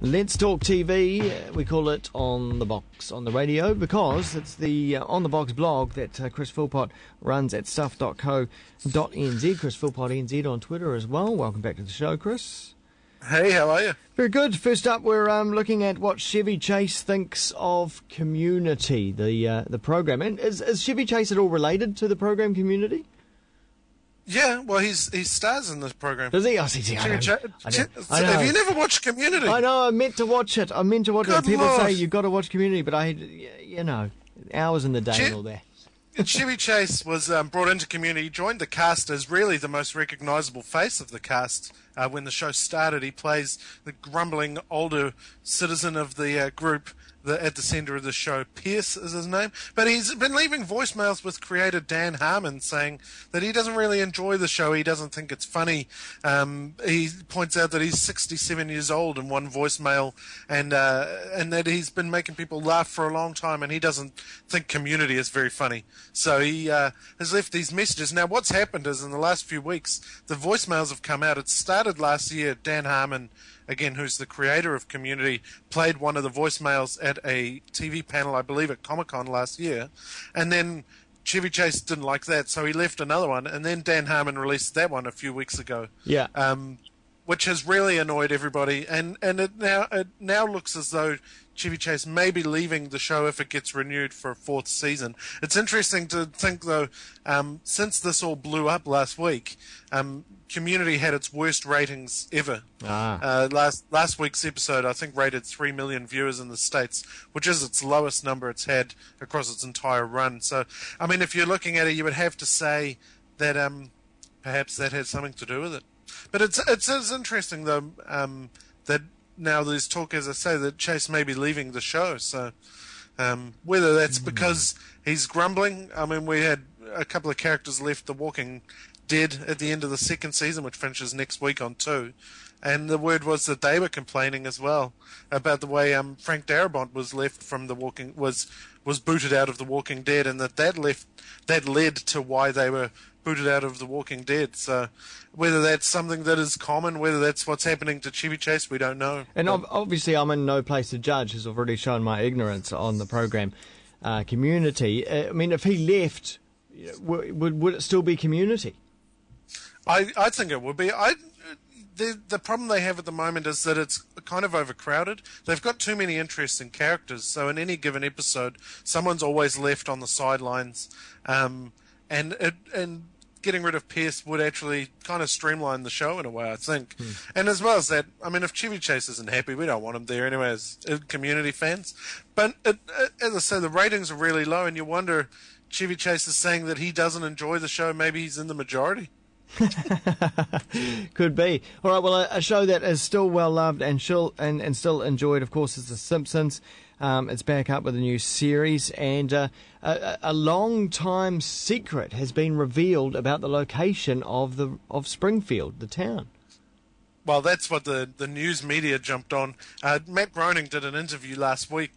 Let's Talk TV, we call it On The Box on the radio because it's the On The Box blog that Chris Philpott runs at stuff.co.nz. Chris Philpott NZ on Twitter as well. Welcome back to the show, Chris. Hey, how are you? Very good. First up, we're looking at what Chevy Chase thinks of Community, the program. And is Chevy Chase at all related to the program Community? Yeah, well, he stars in this program. Does he? Oh, see, I know. Have you never watched Community? I know, I meant to watch it. Good People Lord. say you've got to watch Community, but hours in the day and all that. Chevy Chase was brought into Community. He joined the cast as really the most recognisable face of the cast. When the show started, he plays the grumbling older citizen of the group at the centre of the show. Pierce is his name. But he's been leaving voicemails with creator Dan Harmon saying that he doesn't really enjoy the show. He doesn't think it's funny. He points out that he's 67 years old in one voicemail and that he's been making people laugh for a long time and he doesn't think Community is very funny. So he has left these messages. Now, what's happened is in the last few weeks, the voicemails have come out. It started last year. Dan Harmon, again, who's the creator of Community, played one of the voicemails at a TV panel, I believe, at Comic-Con last year. And then Chevy Chase didn't like that, so he left another one. And then Dan Harmon released that one a few weeks ago. Yeah. Which has really annoyed everybody. And it now looks as though Chevy Chase may be leaving the show if it gets renewed for a fourth season. It's interesting to think, though, since this all blew up last week, Community had its worst ratings ever. Last week's episode, I think, rated 3 million viewers in the States, which is its lowest number it's had across its entire run. So, I mean, if you're looking at it, you would have to say that perhaps that had something to do with it. But it's interesting, though, that now there's talk, as I say, that Chase may be leaving the show. So whether that's because he's grumbling, I mean, we had a couple of characters left The Walking Dead at the end of the second season, which finishes next week on 2. And the word was that they were complaining as well about the way Frank Darabont was left from was booted out of The Walking Dead, and that led to why they were booted out of The Walking Dead. So whether that's something that is common, whether that's what's happening to Chevy Chase, we don't know. And obviously I'm in no place to judge, as I've already shown my ignorance on the program Community. I mean, if he left, would it still be Community? I think it would be. The problem they have at the moment is that it's kind of overcrowded. They've got too many interesting characters, so in any given episode, someone's always left on the sidelines. And getting rid of Pierce would actually kind of streamline the show in a way, I think. And as well as that, I mean, if Chevy Chase isn't happy, we don't want him there anyway as Community fans. But as I say, the ratings are really low, and you wonder, Chevy Chase is saying that he doesn't enjoy the show. Maybe he's in the majority. Could be. All right, well, a show that is still well loved and still enjoyed, of course, is The Simpsons. It's back up with a new series, and a long-time secret has been revealed about the location of Springfield, the town. Well, that's what the news media jumped on. Matt Groening did an interview last week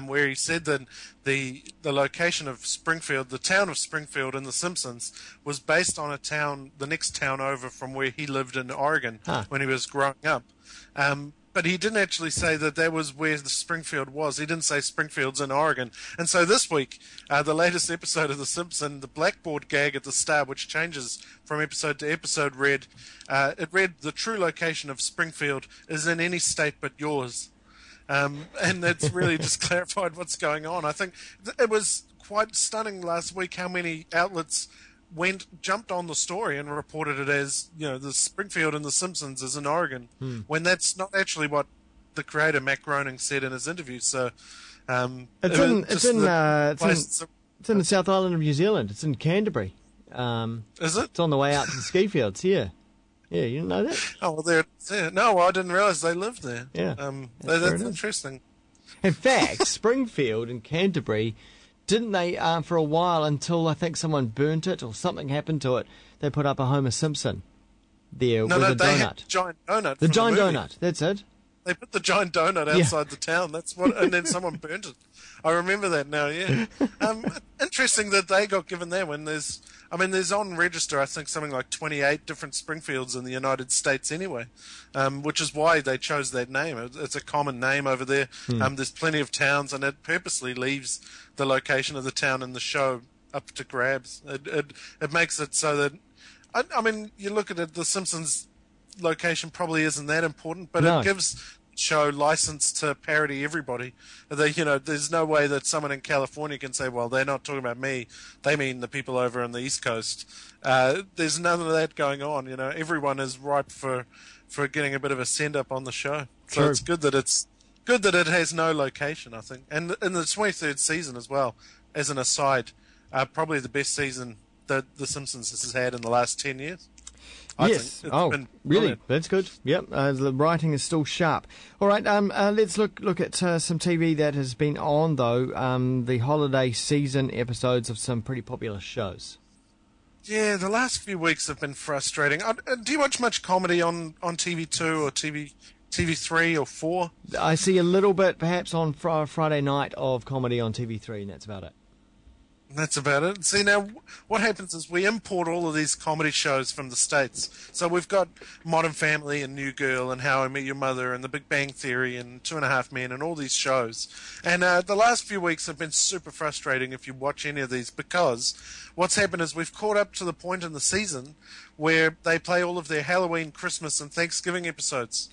where he said that the location of Springfield, the town of Springfield in The Simpsons, was based on the next town over from where he lived in Oregon when he was growing up. But he didn't actually say that was where the Springfield was. He didn't say Springfield's in Oregon. And so this week, the latest episode of The Simpsons, the blackboard gag at the start, which changes from episode to episode, read, the true location of Springfield is in any state but yours. And that's really just clarified what's going on. I think it was quite stunning last week how many outlets jumped on the story and reported it as, the Springfield in The Simpsons is in Oregon, when that's not actually what the creator Matt Groening said in his interview. So it's in the South Island of New Zealand. It's in Canterbury. Is it? It's on the way out to the ski fields. Yeah, you didn't know that? Oh, well, there. No, I didn't realise they lived there. Yeah, that's interesting. In fact, Springfield and Canterbury. Didn't they, for a while, until I think someone burnt it or something happened to it, they put up a Homer Simpson there with a donut. Had Giant Donut. The Giant Donut, that's it. They put the giant donut outside the town. That's what, and then someone burnt it. I remember that now. Yeah. Interesting that they got given there when there's on register, I think something like 28 different Springfields in the United States anyway, which is why they chose that name. It's a common name over there. There's plenty of towns, and it purposely leaves the location of the town in the show up to grabs. It makes it so that, I mean, you look at it, the Simpsons location probably isn't that important, but it gives show license to parody everybody. There's no way that someone in California can say, well, they're not talking about me, they mean the people over on the East Coast. There's none of that going on. Everyone is ripe for getting a bit of a send up on the show. So True. It's good that it has no location, I think. And in the 23rd season as well, as an aside, probably the best season that The Simpsons has had in the last 10 years. Yes. Oh, really? That's good. Yep. The writing is still sharp. All right. Let's look at some TV that has been on though. The holiday season episodes of some pretty popular shows. Yeah, the last few weeks have been frustrating. Do you watch much comedy on TV2 or TV3 or 4? I see a little bit, perhaps on Friday night of comedy on TV3, and that's about it. That's about it. See, now, what happens is we import all of these comedy shows from the States. So we've got Modern Family and New Girl and How I Met Your Mother and The Big Bang Theory and Two and a Half Men and all these shows. And the last few weeks have been super frustrating if you watch any of these, because what's happened is we've caught up to the point in the season where they play all of their Halloween, Christmas and Thanksgiving episodes.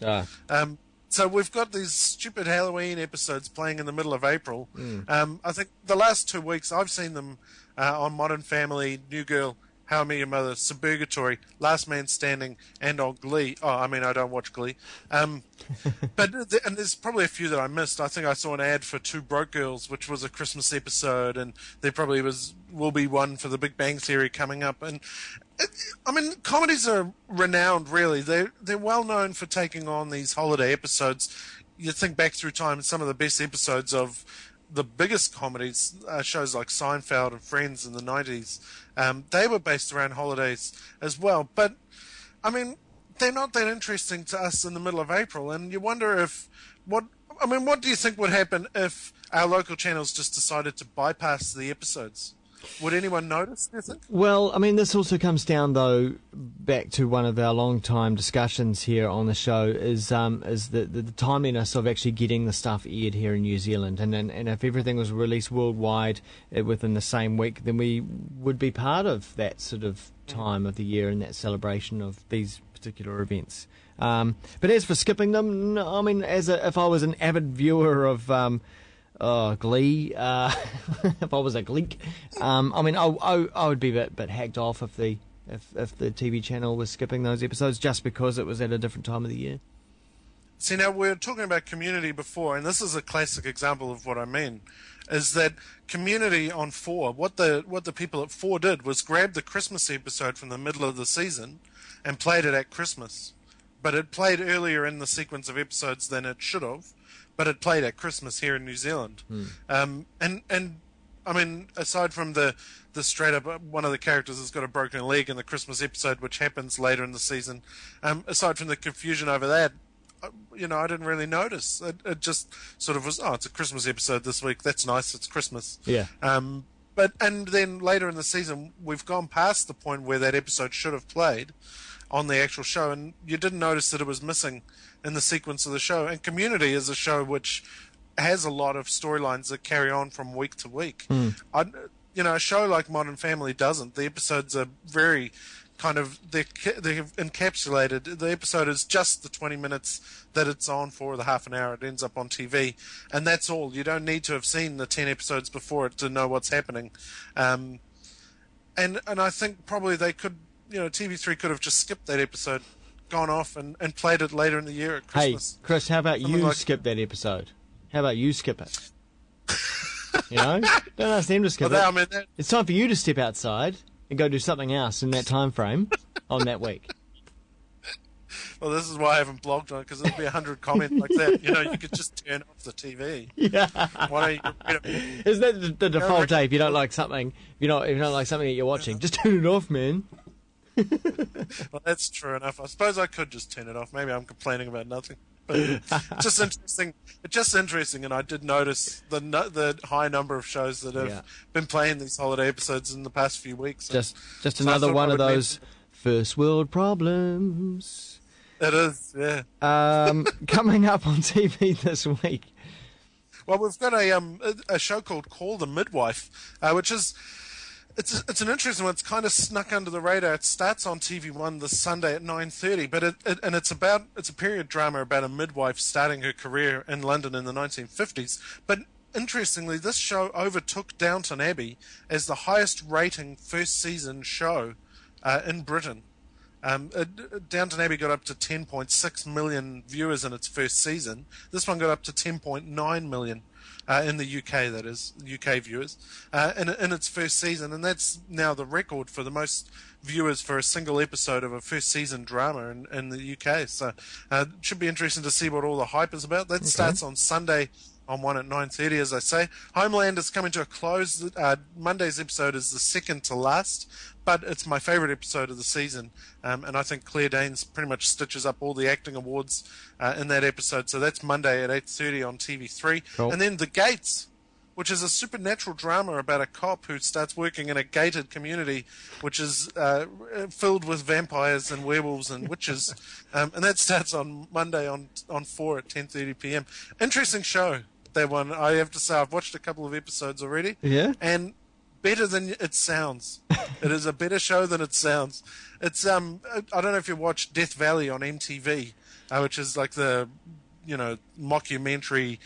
So we've got these stupid Halloween episodes playing in the middle of April. I think the last 2 weeks I've seen them on Modern Family, New Girl, How I Met Your Mother, Suburgatory, Last Man Standing, and on Glee. Oh, I mean, I don't watch Glee. And there's probably a few that I missed. I think I saw an ad for Two Broke Girls, which was a Christmas episode, and there probably will be one for The Big Bang Theory coming up. And I mean, comedies are renowned, really. They're well known for taking on these holiday episodes. You think back through time, some of the best episodes of the biggest comedies, shows like Seinfeld and Friends in the 90s, they were based around holidays as well. But, I mean, they're not that interesting to us in the middle of April, and you wonder what do you think would happen if our local channels just decided to bypass the episodes? Would anyone notice, do you think? Well, I mean, this also comes down, though, back to one of our long-time discussions here on the show, is the timeliness of actually getting the stuff aired here in New Zealand. And if everything was released worldwide within the same week, then we would be part of that sort of time of the year and that celebration of these particular events. But as for skipping them, no, I mean, if I was an avid viewer of Glee, if I was a Gleek, I mean, I would be a bit hacked off if the TV channel was skipping those episodes just because it was at a different time of the year. See, now we were talking about Community before, and this is a classic example of what I mean, is that Community on 4, what the people at 4 did was grab the Christmas episode from the middle of the season and played it at Christmas. But it played earlier in the sequence of episodes than it should have. But it played at Christmas here in New Zealand. And I mean, aside from the straight up, one of the characters has got a broken leg in the Christmas episode, which happens later in the season. Aside from the confusion over that, I didn't really notice. It just sort of was, it's a Christmas episode this week. That's nice. It's Christmas. Yeah. And then later in the season, we've gone past the point where that episode should have played on the actual show, and you didn't notice that it was missing in the sequence of the show. And Community is a show which has a lot of storylines that carry on from week to week. A show like Modern Family doesn't. The episodes are very kind of, they're encapsulated. The episode is just the 20 minutes that it's on for, the half an hour it ends up on TV, and that's all. You don't need to have seen the 10 episodes before it to know what's happening. And I think probably they could, TV3 could have just skipped that episode, gone off and played it later in the year at Christmas. Hey, Chris, how about skip that episode? How about you skip it? Don't ask them to skip it. It's time for you to step outside and go do something else in that time frame on that week. Well, this is why I haven't blogged on it, because there'll be 100 comments like that. You could just turn off the TV. Yeah. Why don't you? Isn't that the default tape? If you don't like something, if you don't like something that you're watching, just turn it off, man. Well, that's true enough. I suppose I could just turn it off. Maybe I'm complaining about nothing. But just interesting. Just interesting, and I did notice the high number of shows that have been playing these holiday episodes in the past few weeks. Just another one of those first world problems. It is, yeah. Coming up on TV this week. Well, we've got a show called Call the Midwife, which is it's an interesting one. It's kind of snuck under the radar. It starts on TV1 this Sunday at 9:30, but it's a period drama about a midwife starting her career in London in the 1950s. But interestingly, this show overtook Downton Abbey as the highest rating first season show in Britain. Downton Abbey got up to 10.6 million viewers in its first season. This one got up to 10.9 million in the UK, that is, UK viewers, in its first season. And that's now the record for the most viewers for a single episode of a first season drama in the UK. So it should be interesting to see what all the hype is about. That starts on Sunday on 1 at 9:30, as I say. Homeland is coming to a close. Monday's episode is the second to last, but it's my favourite episode of the season, and I think Claire Danes pretty much stitches up all the acting awards in that episode. So that's Monday at 8:30 on TV3. Cool. And then The Gates, which is a supernatural drama about a cop who starts working in a gated community which is filled with vampires and werewolves and witches, and that starts on Monday on 4 at 10:30 p.m. Interesting show, that one. I have to say, I've watched a couple of episodes already, and better than it sounds. It is a better show than it sounds. It's I don't know if you watched Death Valley on MTV, which is like the mockumentary,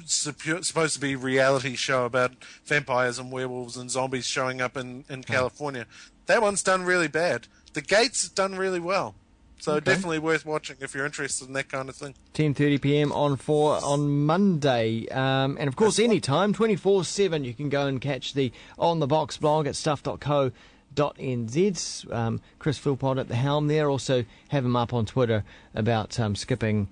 supposed to be reality show about vampires and werewolves and zombies showing up in California. That one's done really bad. The Gates done really well. So definitely worth watching if you're interested in that kind of thing. 10:30 p.m. on 4 on Monday. And of course, anytime, 24/7, you can go and catch the On The Box blog at stuff.co.nz. Chris Philpott at the helm there. Also have him up on Twitter about skipping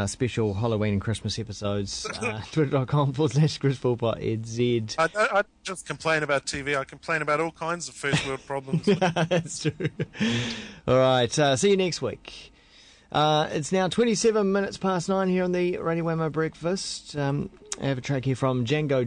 special Halloween and Christmas episodes. Twitter.com/Chris Philpott NZ. I just complain about TV. I complain about all kinds of first world problems. That's true. All right. See you next week. It's now 27 minutes past 9 here on the Radio Wammo Breakfast. I have a track here from Django